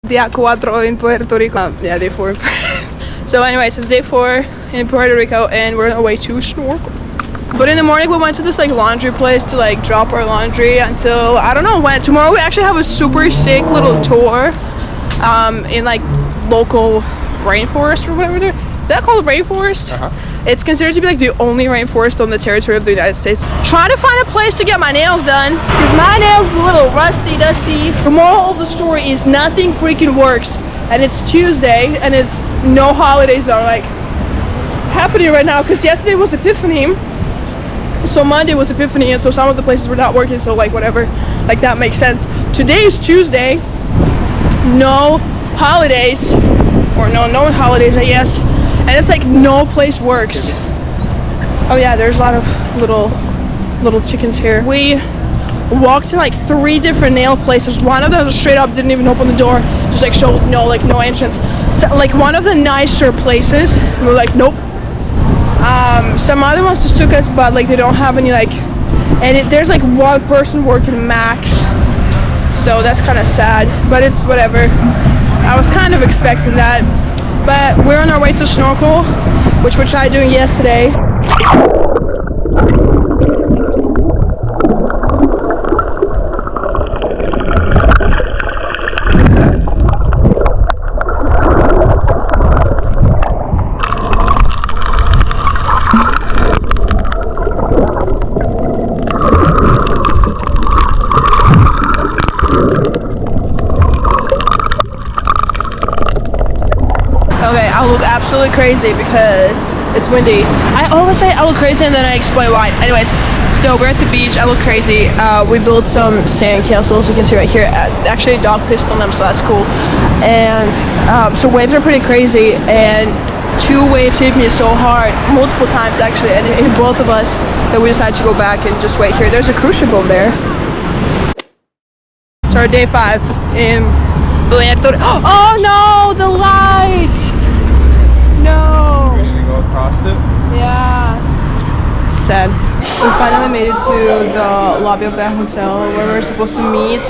Día 4 in Puerto Rico. Yeah, day 4. So anyways, it's day 4 in Puerto Rico and we're on our way to snorkel. But in the morning we went to this like laundry place to like drop our laundry until I don't know when. Tomorrow we actually have a super sick little tour in like local rainforest or whatever. Is that called rainforest? It's considered to be like the only rainforest on the territory of the United States. Trying to find a place to get my nails done because my nails are a little rusty, dusty. The moral of the story is nothing freaking works. And it's Tuesday and it's no holidays are like happening right now because yesterday was Epiphany. So Monday was Epiphany and so some of the places were not working, so like whatever, like that makes sense. Today is Tuesday, no holidays, or no known holidays I guess, and it's like no place works. Oh yeah, there's a lot of little chickens here. We walked in like 3 different nail places. One of them straight up didn't even open the door, just like showed no entrance. So, like one of the nicer places, we were like nope. Some other ones just took us, but like they don't have any like, and there's like one person working max, so that's kind of sad, but it's whatever. I was kind of expecting that, but we're on our way to snorkel, which we tried doing yesterday. Okay, I look absolutely crazy because it's windy. I always say I look crazy and then I explain why. Anyways, so we're at the beach. I look crazy. We built some sand castles. You can see right here. Actually, a dog pissed on them, so that's cool. And so waves are pretty crazy. And 2 waves hit me so hard, multiple times actually, and it hit both of us that we decided to go back and just wait here. There's a cruise ship over there. So our day 5 in Puerto. Oh no, the light! No. Ready to go across it? Yeah. Sad. We finally made it to the lobby of that hotel where we were supposed to meet.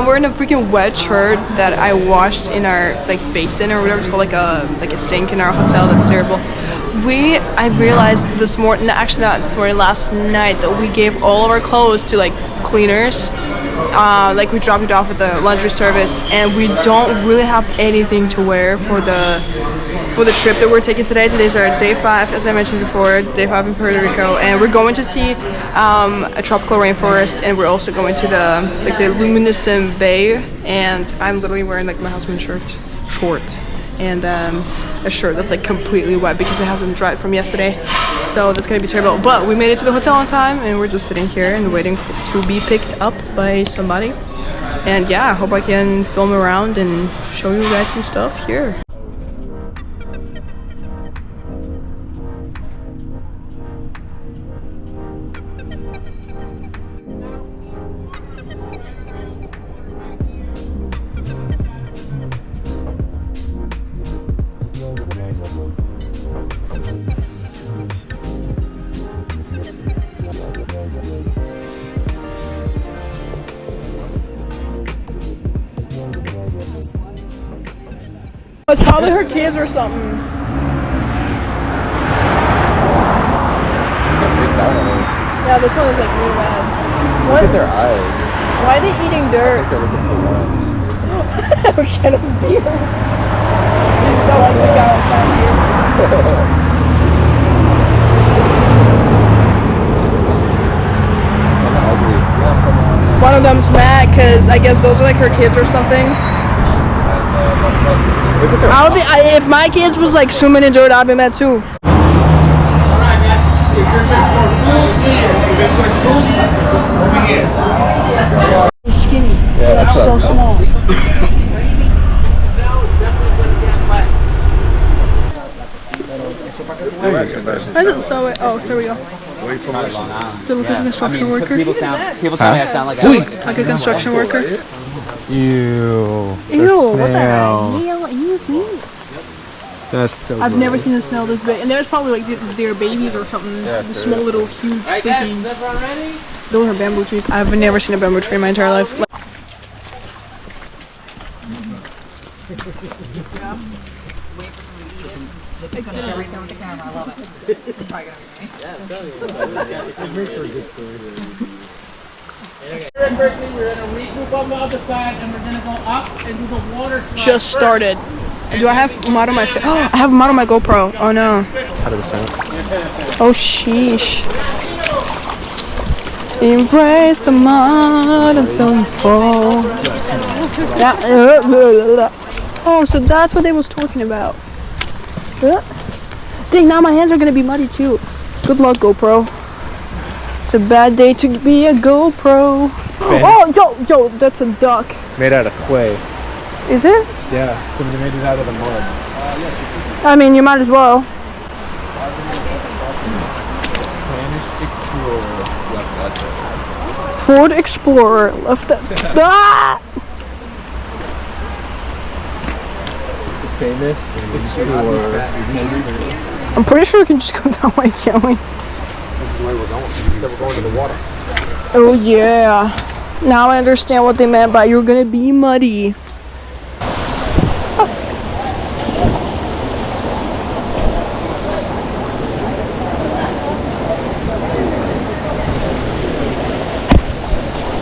We're in a freaking wet shirt that I washed in our like basin or whatever it's called, like a sink in our hotel. That's terrible. I realized this morning, actually not this morning, last night, that we gave all of our clothes to like cleaners. Like we dropped it off at the laundry service, and we don't really have anything to wear for the trip that we're taking today. Today's our day 5, as I mentioned before, day 5 in Puerto Rico, and we're going to see a tropical rainforest, and we're also going to the luminescent bay. And I'm literally wearing like my husband's short, and a shirt that's like completely wet because it hasn't dried from yesterday, so that's gonna be terrible. But we made it to the hotel on time and we're just sitting here and waiting to be picked up by somebody. And yeah, I hope I can film around and show you guys some stuff here. It's probably her kids or something. Yeah, this one is like really bad. Look at their eyes. Why are they eating dirt? I think they're looking for lunch. A can of beer. See, that one took out down here. One of them's mad because I guess those are like her kids or something. If my kids was like swimming in dirt, I'd be mad too. Skinny. Yeah, like so small. Oh, here we go. They look like a construction worker. People tell me I sound like a construction worker. Ew. Ew, what the hell is this? That's so I've never seen a snail this big. And there's probably like their babies or something. Yeah, the small little huge freaking. Those are bamboo trees. I've never seen a bamboo tree in my entire life. We're gonna regroup on the other side, and we're gonna go up and do the water slide. Just started. Do I have mud on my face? Oh, I have mud on my GoPro. Oh no. 100%. Oh sheesh. Embrace the mud until you fall. Yeah. Oh, so that's what they was talking about. Dang, now my hands are gonna be muddy too. Good luck, GoPro. It's a bad day to be a GoPro. Oh, yo, that's a duck. Made out of clay. Is it? Yeah, somebody made it out of the mud. I mean, you might as well. Spanish explorer left that there. Ford Explorer left that. Ah! Famous explorer. I'm pretty sure we can just go that way, can't we? This is where we're going. So we're going to the water. Oh yeah. Now I understand what they meant by you're gonna be muddy.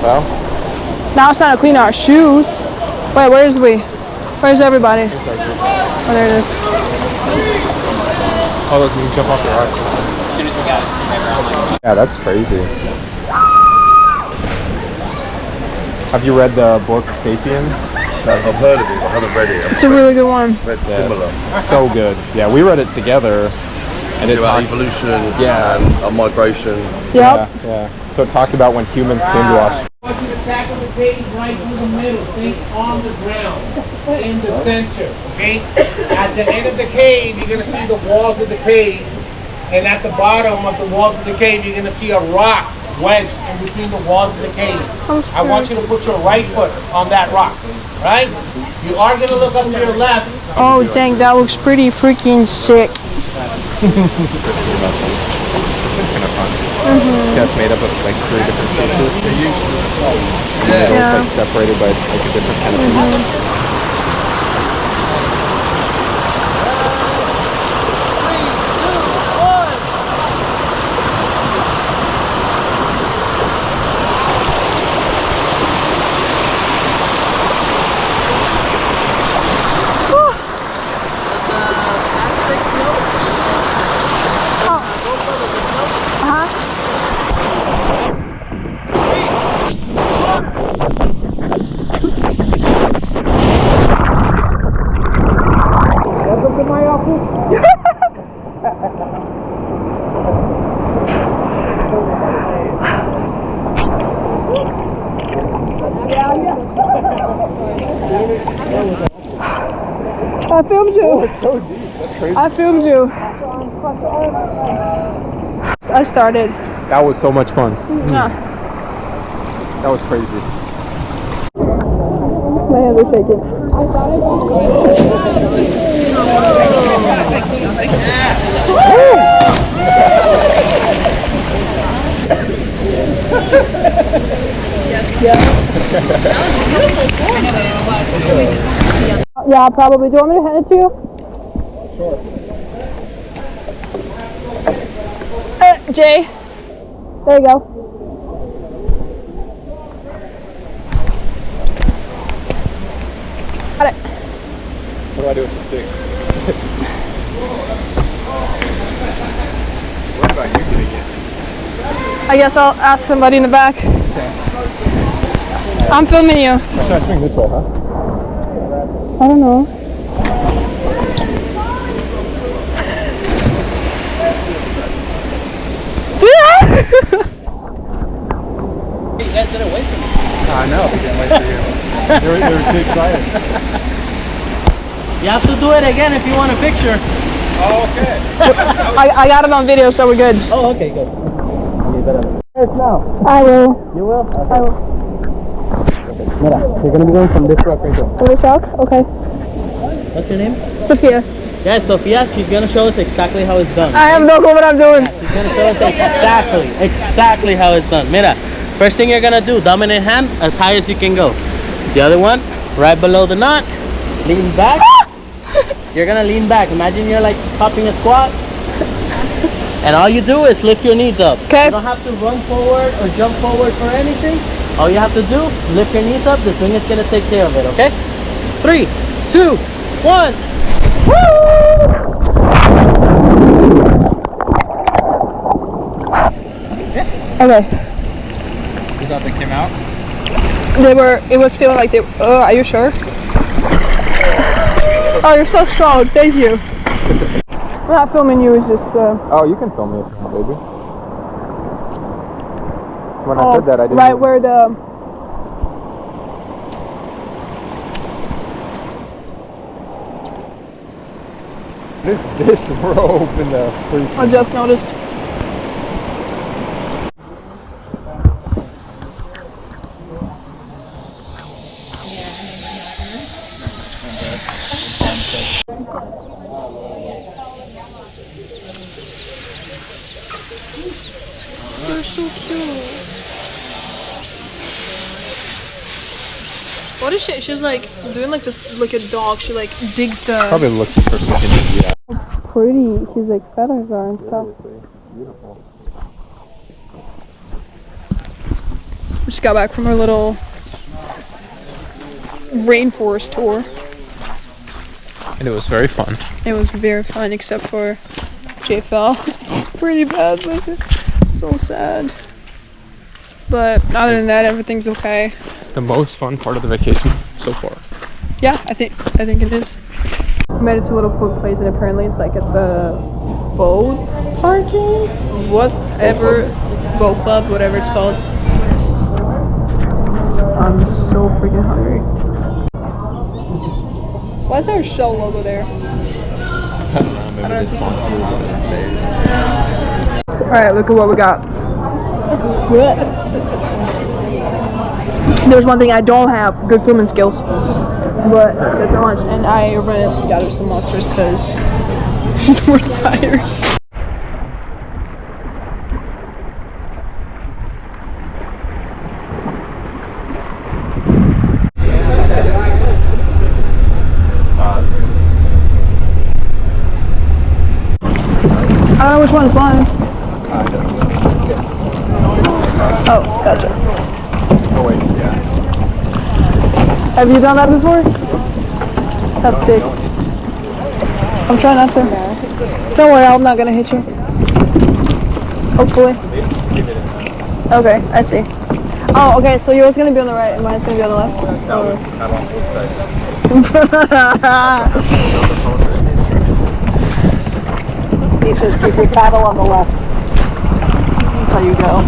Well, Now it's time to clean our shoes. Wait, where's we? Where's everybody? Oh, there it is. oh, look, you can jump off the rock. As soon as we got it, right around like. Yeah, that's crazy. Have you read the book Sapiens? I've heard of it, I haven't read it. It's a really good one. Read similar. So good. Yeah, we read it together. And It's it's about evolution Yeah. and migration. Yep. Yeah. So it talked about when humans came to us. I want you to tackle the cage right through the middle. Think on the ground, in the center, okay? At the end of the cave, you're gonna see the walls of the cave. And at the bottom of the walls of the cave, you're gonna see a rock wedged in between the walls of the cave. I want you to put your right foot on that rock, right? You are gonna look up to your left. Oh dang, that looks pretty freaking sick. It's kind of fun. Yeah, it's made up of like 3 different pieces. And it's like separated by like a different kind of piece. I filmed you. Oh, it's so deep. That's crazy. I filmed you. I started. That was so much fun. Yeah. That was crazy. My hands are shaking. Yeah, probably. Do you want me to hand it to you? Sure. Jay. There you go. Got it. What do I do with the stick? What about you getting it? I guess I'll ask somebody in the back. Okay. I'm filming you. Should I swing this way, huh? I don't know. You guys didn't wait for me. I know. Didn't wait for you. They were too excited. You have to do it again if you want a picture. Oh, okay. I got it on video, so we're good. Oh, okay, good. You better. Yes, now. I will. You will? Okay. I will. Mira, you're gonna be going from this rock right here. Will we talk? Okay. What's your name? Sophia. Yeah, Sophia, she's gonna show us exactly how it's done. I have no clue what I'm doing. She's gonna show us exactly how it's done. Mira, first thing you're gonna do, dominant hand as high as you can go. The other one, right below the knot, Lean back. You're gonna lean back. Imagine you're like popping a squat. And all you do is lift your knees up. Okay. You don't have to run forward or jump forward for anything. All you have to do, lift your knees up. The swing is gonna take care of it, okay? 3, 2, 1. Okay. You thought they came out? It was feeling like they, are you sure? Oh, you're so strong, thank you. I'm not filming you, it's just, Oh, you can film me if you want, baby. When I said that, I didn't. right where the, This rope in the freaking. I just noticed. They're so cute. What is she? She's like doing like this, like a dog. She like digs the. Probably looking for something to eat. Pretty. She's like feathers are and stuff. Beautiful. We just got back from our little rainforest tour. And it was very fun. It was very fun, except for Jay fell pretty bad with it. So sad. But other than that, everything's okay. The most fun part of the vacation so far. Yeah, I think it is. We made it to a little food place, and apparently it's like at the boat parking, whatever, boat club, whatever it's called. I'm so freaking hungry. Why is there a Shell logo there? I don't know, maybe they sponsored it. Alright, look at what we got. There's one thing I don't have, good filming skills. But that's our lunch, and I got her some monsters because we're tired. I don't know which one's mine. Oh, gotcha. Oh wait, yeah. Have you done that before? That's sick. I'm trying not to. Don't worry, I'm not gonna hit you. Hopefully. Okay, I see. Oh, okay, so yours gonna be on the right and mine's gonna be on the left? No, I'm on both sides. He says keep your paddle on the left. That's how you go.